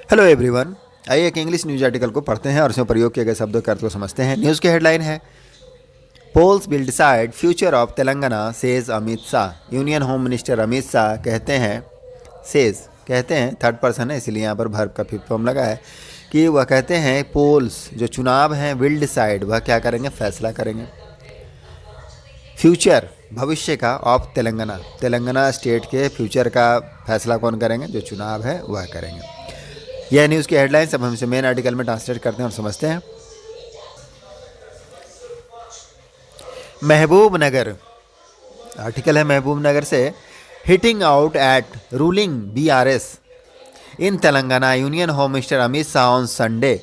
Hello everyone. आइए एक English news article को पढ़ते हैं और उसमें प्रयोग किए गए शब्दों के अर्थ को समझते हैं। न्यूज़ की हेडलाइन है polls will decide future of Telangana says Amit Shah. Union home minister Amit Shah कहते हैं थर्ड पर्सन है इसलिए यहाँ पर वर्ब का फिफ्थ फॉर्म लगा है कि वह कहते हैं पोल्स जो चुनाव हैं विल डिसाइड वह क्या करेंगे, फैसला करेंगे। फ्यूचर भविष्य का ऑफ तेलंगाना स्टेट के फ्यूचर का फैसला कौन करेंगे, जो चुनाव है वह करेंगे। यह न्यूज़ की हेडलाइन अब हम इसे मेन आर्टिकल में ट्रांसलेट करते हैं और समझते हैं। महबूब नगर आर्टिकल है महबूब नगर से। Hitting out at ruling BRS in Telangana, union home minister Amit Shah on Sunday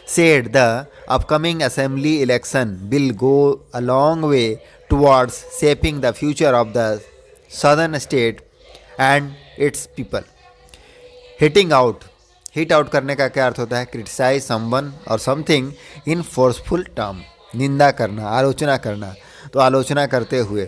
said the upcoming assembly election will go a long way towards shaping the future of the southern state and its people. Hitting out, hit out करने का क्या अर्थ होता है, criticise someone और something in forceful term, निंदा करना, आलोचना करना। तो आलोचना करते हुए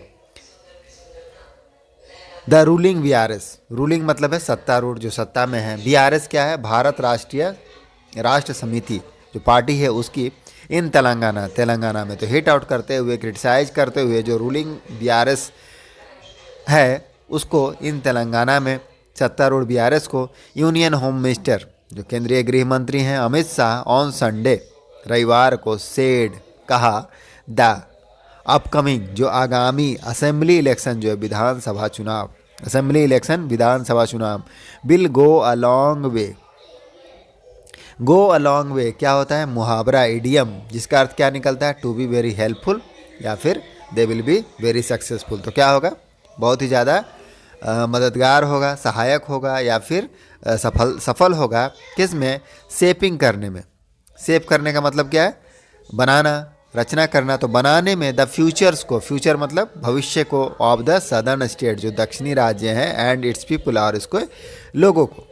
द रूलिंग बीआरएस, रूलिंग मतलब है सत्तारूढ़, जो सत्ता में है। बीआरएस क्या है, भारत राष्ट्र समिति जो पार्टी है उसकी। इन तेलंगाना में तो हिट आउट करते हुए, क्रिटिसाइज करते हुए जो रूलिंग बीआरएस है उसको, इन तेलंगाना में सत्तारूढ़ बीआरएस को यूनियन होम मिनिस्टर जो केंद्रीय गृह मंत्री हैं अमित शाह ऑन संडे रविवार को सेड कहा द अपकमिंग जो आगामी असेंबली इलेक्शन जो है विधानसभा चुनाव, असेंबली इलेक्शन विधानसभा चुनाव will go a long way. Go a long way क्या होता है, मुहावरा, इडियम, जिसका अर्थ क्या निकलता है, टू बी वेरी हेल्पफुल या फिर they will be very successful. तो क्या होगा, बहुत ही ज़्यादा मददगार होगा, सहायक होगा या फिर सफल होगा। किस में, शेपिंग करने में। शेप करने का मतलब क्या है, बनाना, रचना करना। तो बनाने में द फ्यूचर्स को, फ्यूचर मतलब भविष्य को, ऑफ द सदर्न स्टेट जो दक्षिणी राज्य हैं, एंड इट्स पीपल और इसको लोगों को।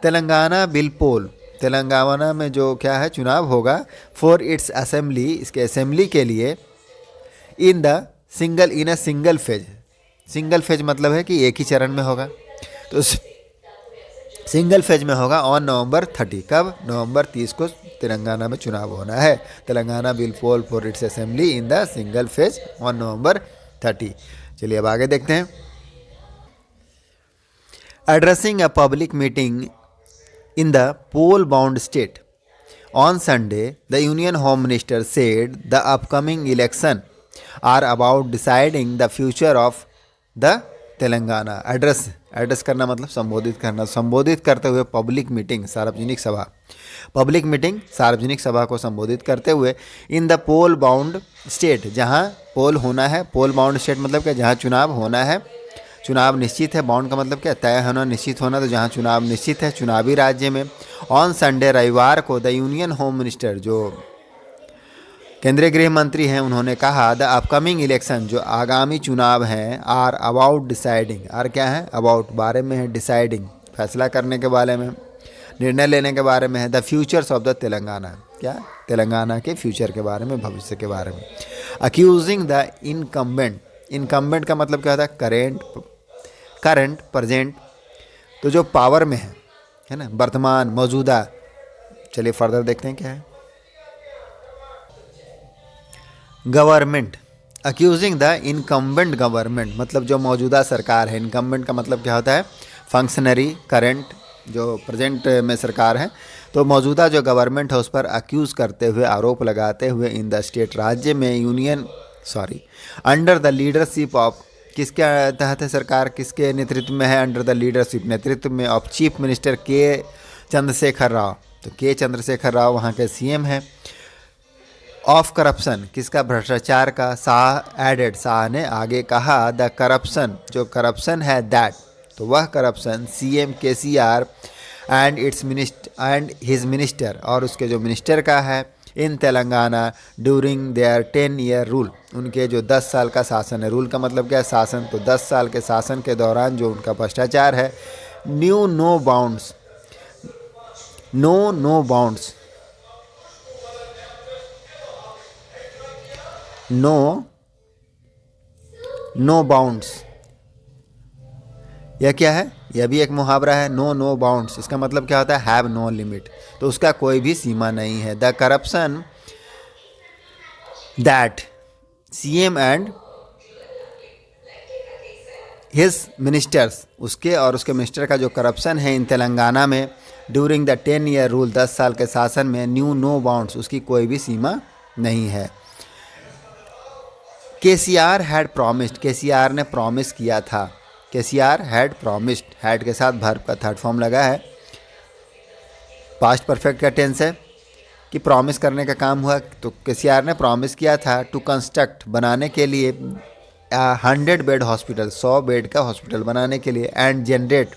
तेलंगाना बिल पोल, तेलंगाना में जो क्या है चुनाव होगा, फॉर इट्स असेंबली, इसके असेंबली के लिए, in a single phase. Single phase मतलब है कि एक ही चरण में होगा। तो सिंगल फेज में होगा ऑन नवंबर 30। कब, नवंबर 30 को तेलंगाना में चुनाव होना है। Telangana will poll for it's assembly in the single phase on November 30। चलिए अब आगे देखते हैं। Addressing a public meeting in the poll-bound state on Sunday, the Union Home Minister said the upcoming election are about deciding the future of the Telangana. Address करना मतलब संबोधित करना। संबोधित करते हुए पब्लिक मीटिंग, सार्वजनिक सभा, पब्लिक मीटिंग सार्वजनिक सभा को संबोधित करते हुए in the poll bound state, जहाँ पोल होना है। पोल बाउंड स्टेट मतलब क्या, जहाँ चुनाव होना है, चुनाव निश्चित है। बाउंड का मतलब क्या, तय होना, निश्चित होना। तो जहाँ चुनाव निश्चित है, चुनावी राज्य में। ऑन संडे रविवार को द यूनियन होम मिनिस्टर जो केंद्रीय गृह मंत्री हैं उन्होंने कहा द अपकमिंग इलेक्शन जो आगामी चुनाव हैं, आर अबाउट डिसाइडिंग, आर क्या है, अबाउट बारे में है, डिसाइडिंग फैसला करने के बारे में, निर्णय लेने के बारे में है। The futures of the Telangana, क्या, तेलंगाना के फ्यूचर के बारे में, भविष्य के बारे में। अक्यूजिंग द इनकम्बेंट, इनकम्बेंट का मतलब क्या होता है, करंट, प्रेजेंट, तो जो पावर में है ना, वर्तमान, मौजूदा। चलिए फर्दर देखते हैं क्या है। Government, accusing the incumbent government मतलब जो मौजूदा सरकार है। इनकम्बेंट का मतलब क्या होता है, फंक्शनरी, करंट, जो प्रेजेंट में सरकार है। तो मौजूदा जो गवर्नमेंट है उस पर अक्यूज़ करते हुए, आरोप लगाते हुए, इन द स्टेट राज्य में, अंडर द लीडरशिप ऑफ, किसके तहत है सरकार, किसके नेतृत्व में है, अंडर द लीडरशिप, नेतृत्व में, ऑफ चीफ मिनिस्टर के चंद्रशेखर राव। तो के चंद्रशेखर राव वहाँ के सीएम हैं। ऑफ करप्शन, किसका, भ्रष्टाचार का। शाह एडेड, शाह ने आगे कहा द करप्शन, जो करप्शन है, दैट, तो वह corruption CM KCR and his minister, और उसके जो मिनिस्टर का है, in Telangana during their 10-year rule, उनके जो 10 साल का शासन है। रूल का मतलब क्या है, शासन। तो 10 साल के शासन के दौरान जो उनका भ्रष्टाचार है, नो बाउंड्स, नो बाउंड्स, यह क्या है, यह भी एक मुहावरा है। नो बाउंड्स, इसका मतलब क्या होता है? हैव नो लिमिट, तो उसका कोई भी सीमा नहीं है। The corruption that CM and his ministers, उसके और उसके मिनिस्टर का जो करप्शन है इन तेलंगाना में ड्यूरिंग द 10 ईयर रूल, 10 साल के शासन में, न्यू नो बाउंड्स, उसकी कोई भी सीमा नहीं है। केसीआर हैड प्रॉमिस्ड, केसीआर ने प्रॉमिस किया था। केसीआर हैड प्रॉमिस्ड, हैड के साथ वर्ब का थर्ड फॉर्म लगा है, पास्ट परफेक्ट का टेंस है कि प्रॉमिस करने का काम हुआ। तो केसीआर ने प्रॉमिस किया था टू कंस्ट्रक्ट, बनाने के लिए 100 बेड हॉस्पिटल, 100 बेड का हॉस्पिटल बनाने के लिए, एंड जनरेट,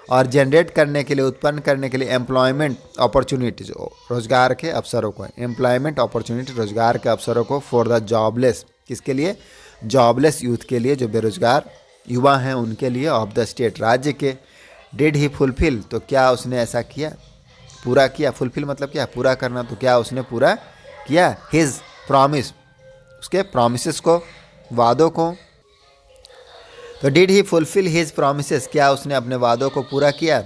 और जनरेट करने के लिए, उत्पन्न करने के लिए, एम्प्लॉयमेंट अपॉर्चुनिटीज, रोजगार के अवसरों को, एम्प्लॉयमेंट अपॉर्चुनिटी, रोजगार के अवसरों को, फॉर द जॉबलेस, किसके लिए? जॉबलेस यूथ के लिए, जो बेरोजगार युवा हैं उनके लिए, ऑफ द स्टेट, राज्य के। डिड ही फुलफिल, तो क्या उसने ऐसा किया, पूरा किया? फुलफिल मतलब क्या? पूरा करना, तो क्या उसने पूरा किया? हिज प्रॉमिस, उसके प्रॉमिसेस को, वादों को। तो did he fulfil his promises, क्या उसने अपने वादों को पूरा किया?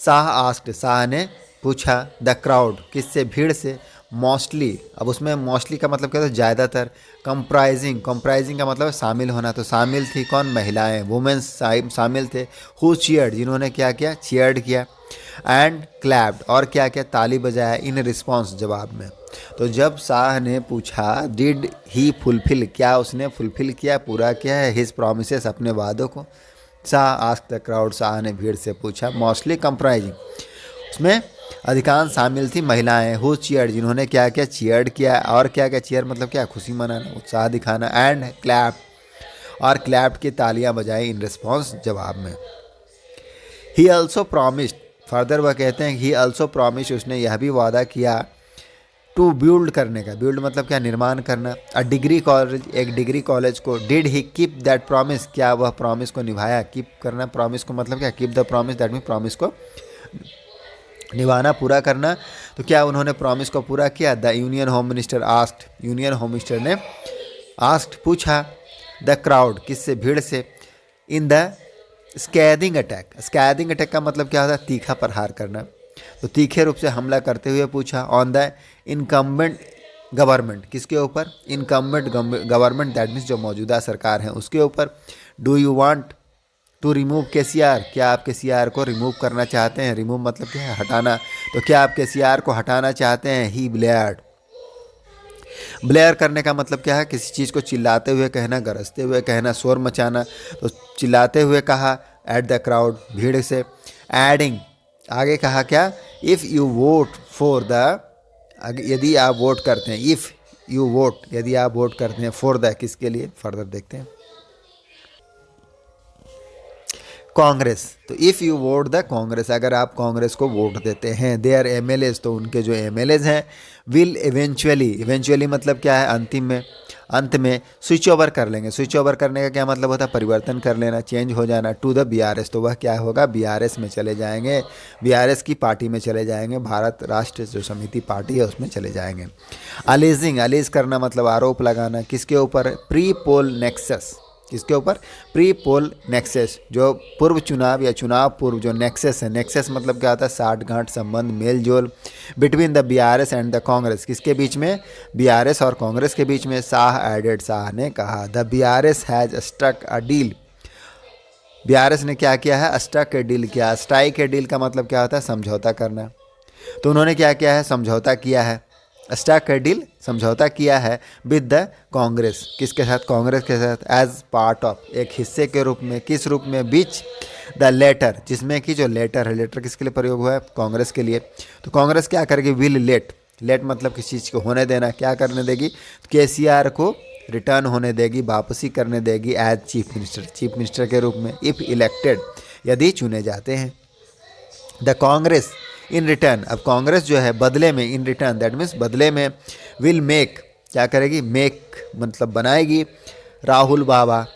शाह आस्क्ड, शाह ने पूछा। द क्राउड, किससे? भीड़ से। मोस्टली, अब उसमें मोस्टली का मतलब क्या था? ज़्यादातर। कंप्राइजिंग, कंप्राइजिंग का मतलब है शामिल होना, तो शामिल थी कौन? महिलाएं, वुमेन्स शामिल थे। हु चीयर्ड, जिन्होंने क्या किया? चीयर्ड किया। एंड क्लैप्ड, और क्या क्या? ताली बजाया। इन रिस्पॉन्स, जवाब में। तो जब शाह ने पूछा डिड ही फुलफिल, क्या उसने फुलफिल किया, पूरा किया है, हिज प्रॉमिसेस, अपने वादों को? Shah asked the crowd, Shah ने भीड़ से पूछा। मोस्टली कंप्राइजिंग, उसमें अधिकांश शामिल थी महिलाएं। हु चीयर्ड, जिन्होंने क्या क्या? चीयर्ड किया। और क्या क्या? चीयर मतलब क्या? खुशी मनाना, उत्साह दिखाना। एंड क्लैप, और क्लैप की तालियां बजाई, इन रिस्पॉन्स, जवाब में। ही ऑल्सो प्रॉमिस्ड, फर्दर वह कहते हैं ही ऑल्सो प्रॉमिस्ड, उसने यह भी वादा किया टू बिल्ड करने का। बिल्ड मतलब क्या? निर्माण करना। अ डिग्री कॉलेज, एक डिग्री कॉलेज को। Did he keep that promise, क्या वह प्रॉमिस को निभाया? कीप करना, प्रॉमिस को मतलब क्या? Keep the promise, that mean promise को निभाना, पूरा करना। तो क्या उन्होंने प्रॉमिस को पूरा किया? The union home minister asked, union home minister ने आस्क्ड, पूछा। द क्राउड, किससे? भीड़ से। इन द स्कैदिंग अटैक, स्कैदिंग अटैक का मतलब क्या होता है? तीखा प्रहार करना, तो तीखे रूप से हमला करते हुए पूछा। ऑन द इनकम्बेंट गवर्नमेंट, किसके ऊपर? इनकम्बेंट गवर्नमेंट, दैट मीन्स जो मौजूदा सरकार है उसके ऊपर। Do you want to remove KCR, क्या आप केसीआर को रिमूव करना चाहते हैं? रिमूव मतलब क्या है? हटाना, तो क्या आप केसीआर को हटाना चाहते हैं? ही ब्लेयर्ड, ब्लेयर करने का मतलब क्या है? किसी चीज़ को चिल्लाते हुए कहना, गरजते हुए कहना, शोर मचाना, तो चिल्लाते हुए कहा। एट द क्राउड, भीड़ से। एडिंग, आगे कहा क्या? If you won't for the, यदि आप वोट करते हैं, इफ़ यू वोट, यदि आप वोट करते हैं, फॉर द, किसके लिए? फर्दर देखते हैं। कांग्रेस, तो if you won't the Congress, अगर आप कांग्रेस को वोट देते हैं, देयर एमएलएज, तो उनके जो एमएलएज हैं, विल इवेंचुअली, इवेंचुअली मतलब क्या है? अंतिम में, अंत में स्विच ओवर कर लेंगे। स्विच ओवर करने का क्या मतलब होता है? परिवर्तन कर लेना, चेंज हो जाना। टू द बीआरएस, तो वह क्या होगा? बीआरएस में चले जाएंगे, बीआरएस की पार्टी में चले जाएंगे, भारत राष्ट्र जो समिति पार्टी है उसमें चले जाएंगे। अलीजिंग, अलीज करना मतलब आरोप लगाना, किसके ऊपर? प्री पोल नेक्सस, किसके ऊपर? प्री पोल नेक्सस, जो पूर्व चुनाव या चुनाव पूर्व जो नेक्सस है, नेक्सस मतलब क्या होता है? साठगांठ, संबंध, मेल जोल। Between the BRS and the Congress, किसके बीच में? बीआरएस और कांग्रेस के बीच में। शाह एडेड, शाह ने कहा। The BRS has struck a deal, BRS ने क्या किया है? स्ट्रक ए डील किया। स्ट्राइक ए डील का मतलब क्या होता है? समझौता करना, तो उन्होंने क्या किया है? समझौता किया है। स्ट्रक ए डील, समझौता किया है, विद द कांग्रेस, किसके साथ? कांग्रेस के साथ। एज पार्ट ऑफ, एक हिस्से के रूप में, किस रूप में? बीच द लेटर, जिसमें कि जो लेटर है, लेटर किसके लिए प्रयोग हुआ है? कांग्रेस के लिए। तो कांग्रेस क्या करेगी? विल लेट, लेट मतलब किसी चीज़ को होने देना, क्या करने देगी? केसीआर को रिटर्न होने देगी, वापसी करने देगी, as chief minister, chief minister के रूप में, इफ़ इलेक्टेड, यदि चुने जाते हैं। द कांग्रेस इन रिटर्न, अब कांग्रेस जो है बदले में, इन रिटर्न दैट मीन्स बदले में, विल मेक, क्या करेगी? मेक मतलब बनाएगी, Rahul Baba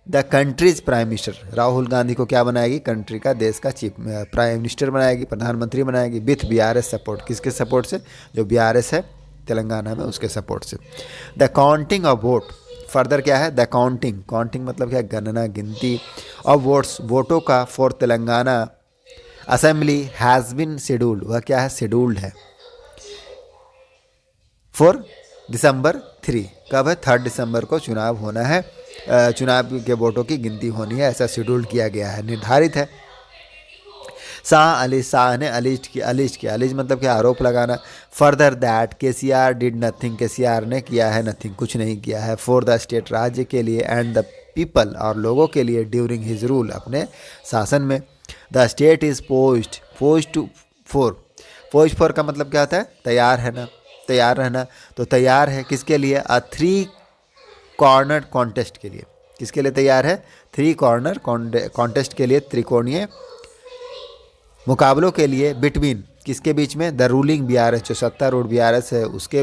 the country's prime minister, Rahul Gandhi को क्या बनाएगी? कंट्री का, देश का चीफ प्राइम मिनिस्टर बनाएगी, प्रधानमंत्री बनाएगी, विथ बीआरएस सपोर्ट, किसके सपोर्ट से? जो बीआरएस है तेलंगाना में उसके सपोर्ट से। The counting of vote, further क्या है, द काउंटिंग, काउंटिंग मतलब क्या है, गणना, गिनती ऑफ वोट्स, वोटों का for Telangana assembly has been scheduled, वह क्या है, शेड्यूल्ड है फॉर दिसंबर 3, कब है, 3 दिसंबर को चुनाव होना है, चुनाव के वोटों की गिनती होनी है, ऐसा शेड्यूल किया गया है, निर्धारित है। शाह अली, शाह ने अलीज मतलब क्या, आरोप लगाना। Further that KCR did nothing, KCR ने किया है नथिंग, कुछ नहीं किया है, फॉर द स्टेट, राज्य के लिए, एंड द पीपल, और लोगों के लिए, ड्यूरिंग हिज रूल, अपने शासन में। The state is posed for का मतलब क्या होता है, तैयार है ना, तैयार रहना, तो तैयार है किसके लिए, 3 कॉर्नर कॉन्टेस्ट के लिए, किसके लिए तैयार है, 3 कॉर्नर कॉन्टेस्ट के लिए, त्रिकोणीय मुकाबलों के लिए, बिटवीन किसके बीच में, द रूलिंग बीआरएस, जो सत्तारूढ़ बीआरएस है उसके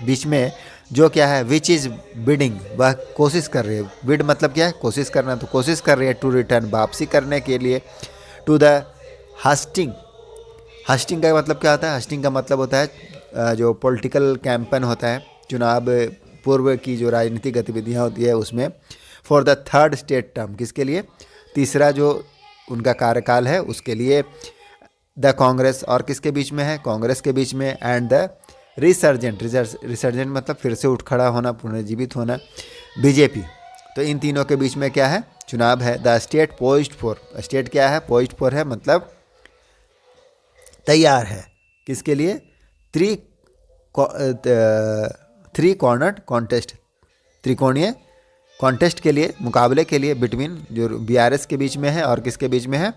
बीच में, जो क्या है, विच इज़ बिडिंग, वह कोशिश कर रही है, बिड मतलब क्या है, कोशिश करना, तो कोशिश कर रही है, टू रिटर्न, वापसी करने के लिए, टू द हस्टिंग, हस्टिंग का मतलब क्या होता है, हस्टिंग का मतलब होता है जो पॉलिटिकल कैंपेन होता है, चुनाव पूर्व की जो राजनीतिक गतिविधियां होती है उसमें, for the 3rd state term, किसके लिए, तीसरा जो उनका कार्यकाल है उसके लिए, द कांग्रेस, और किसके बीच में है, कांग्रेस के बीच में, एंड द रिसर्जेंट मतलब फिर से उठ खड़ा होना, पुनर्जीवित होना, बीजेपी, तो इन तीनों के बीच में क्या है, चुनाव है। The state posed for, state क्या है, पोज्ड फॉर है मतलब तैयार है, किसके लिए, 3 कॉर्नर कॉन्टेस्ट, त्रिकोणीय कॉन्टेस्ट के लिए, मुकाबले के लिए, बिटवीन, जो बीआरएस के बीच में है और किसके बीच में है,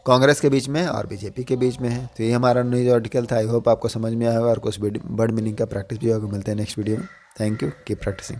कांग्रेस के बीच में है और बीजेपी के बीच में है। तो ये हमारा न्यूज़ आर्टिकल था, आई होप आपको समझ में आया होगा और कुछ वर्ड मीनिंग का प्रैक्टिस भी होगा। मिलते हैं नेक्स्ट वीडियो में। Thank you, keep practising.